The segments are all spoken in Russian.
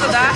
Да?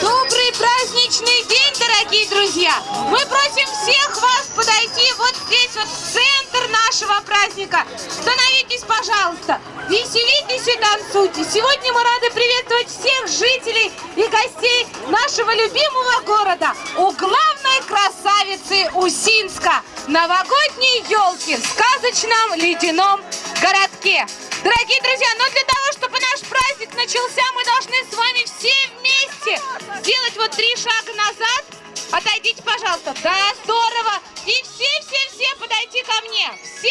Добрый праздничный день, дорогие друзья! Мы просим всех вас подойти вот здесь, вот в центр нашего праздника. Становитесь, пожалуйста, веселитесь и танцуйте. Сегодня мы рады приветствовать всех жителей и гостей нашего любимого города, у главной красавицы Усинска, новогодней елки в сказочном ледяном городке. Дорогие друзья, но для того, чтобы наш праздник начался, мы должны с вами все вместе сделать вот 3 шага назад. Отойдите, пожалуйста. Да, здорово. И все подойти ко мне. Все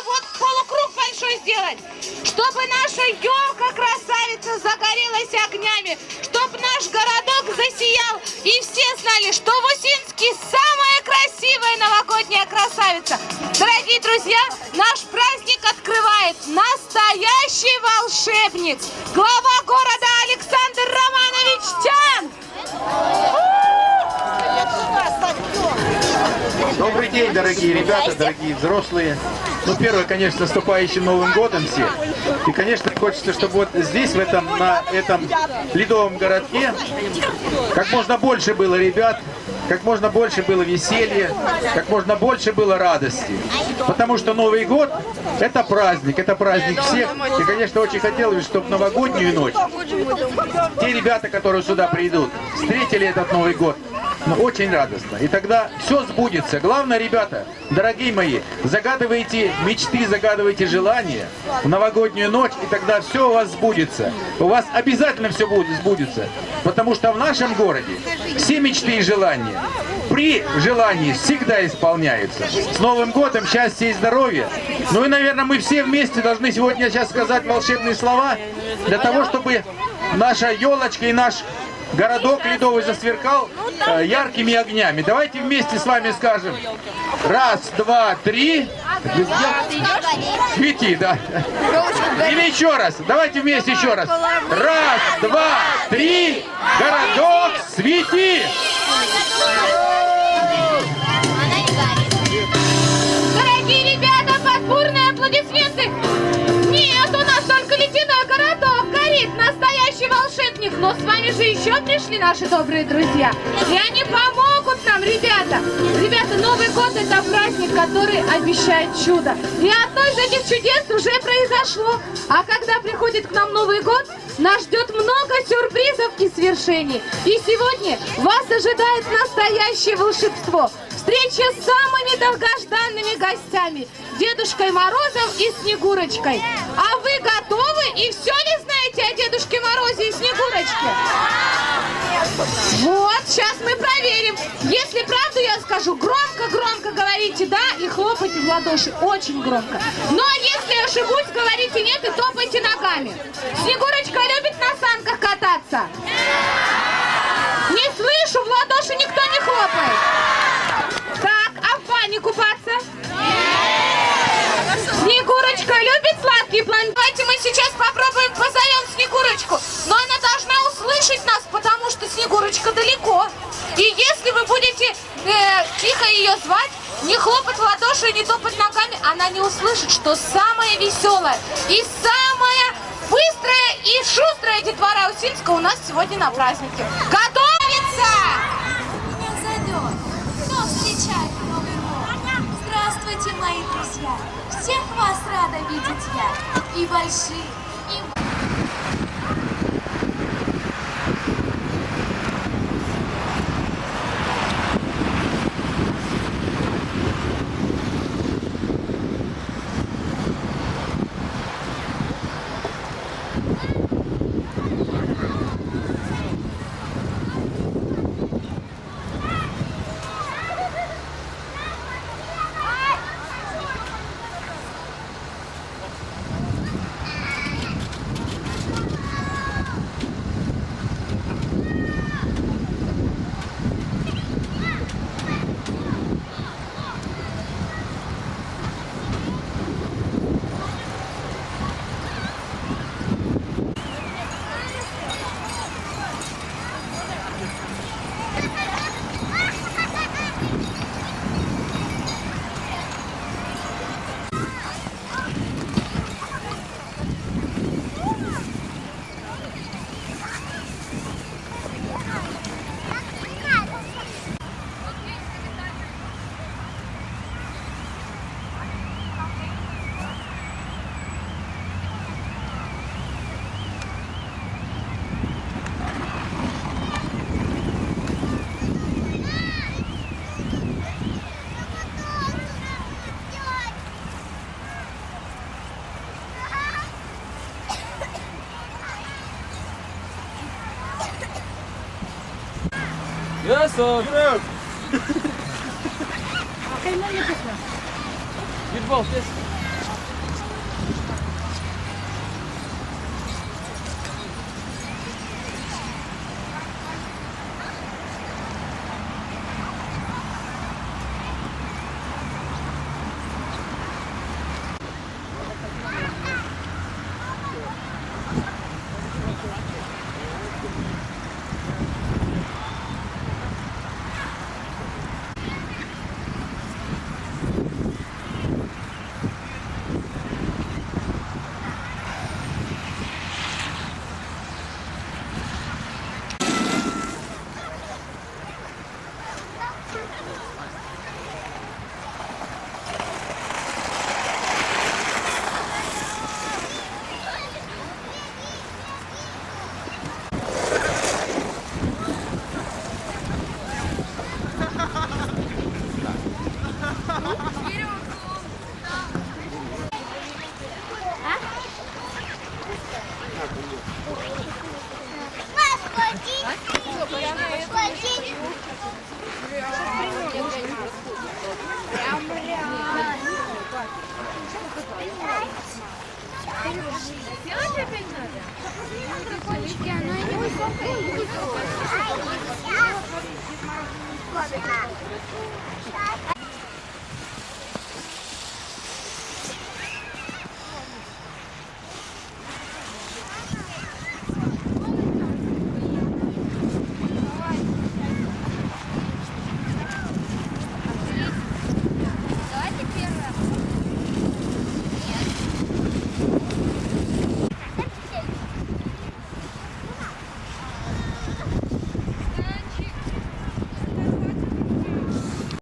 вот полукруг большой сделать. Чтобы наша елка-красавица загорелась огнями. Чтобы наш городок засиял. И все знали, что в Усинске самая красивая новогодняя красавица. Дорогие друзья, наш праздник открывает настоящий волшебник. Глава города Александр Романович Тян. Добрый день, дорогие ребята, дорогие взрослые. Ну, первое, конечно, с наступающим Новым годом всех. И, конечно, хочется, чтобы вот здесь, на этом ледовом городке, как можно больше было ребят, как можно больше было веселья, как можно больше было радости. Потому что Новый год – это праздник всех. И, конечно, очень хотелось, чтобы в новогоднюю ночь те ребята, которые сюда придут, встретили этот Новый год. Но очень радостно. И тогда все сбудется. Главное, ребята, дорогие мои, загадывайте мечты, загадывайте желания в новогоднюю ночь, и тогда все у вас сбудется. У вас обязательно все сбудется. Потому что в нашем городе все мечты и желания при желании всегда исполняются. С Новым годом, счастья и здоровья. Ну и, наверное, мы все вместе должны сегодня сейчас сказать волшебные слова для того, чтобы наша елочка и наш городок ледовый засверкал яркими огнями. Давайте вместе с вами скажем. 1, 2, 3. Свети, да. Или еще раз. Давайте вместе еще раз. 1, 2, 3. Городок, свети. Дорогие ребята, подборные аплодисменты. Нет, у нас только ледяной городок горит, настоящий волшебник. Но с вами же еще пришли наши добрые друзья. И они помогут нам, ребята. Ребята, Новый год – это праздник, который обещает чудо. И одно из этих чудес уже произошло. А когда приходит к нам Новый год, нас ждет много сюрпризов и свершений. И сегодня вас ожидает настоящее волшебство. Встреча с самыми долгожданными гостями – Дедушкой Морозом и Снегурочкой. А вы готовы? И все ли знаете о Дедушке Морозе и Снегурочке? Вот, Сейчас мы проверим. Если правду я скажу, громко-громко говорите «да» и хлопайте в ладоши очень громко. Но если ошибусь, говорите «нет» и топайте ногами. Снегурочка любит на санках кататься? Не слышу, в ладоши никто не хлопает. Так, а в бане купаться? Снегурочка любит сладкие планы? Давайте мы сейчас попробуем позовем Снегурочку. Но она должна услышать нас, потому что Снегурочка далеко. И если вы будете тихо ее звать, не хлопать в ладоши и не топать ногами, она не услышит, что самое веселое и самое быстрая и шустрая детвора Усинска у нас сегодня на празднике. Готовится! Меня зовет, кто встречает Новый год? Здравствуйте, мои друзья! Всех вас рада видеть я! И больших, и... Yes, sir. Get both this.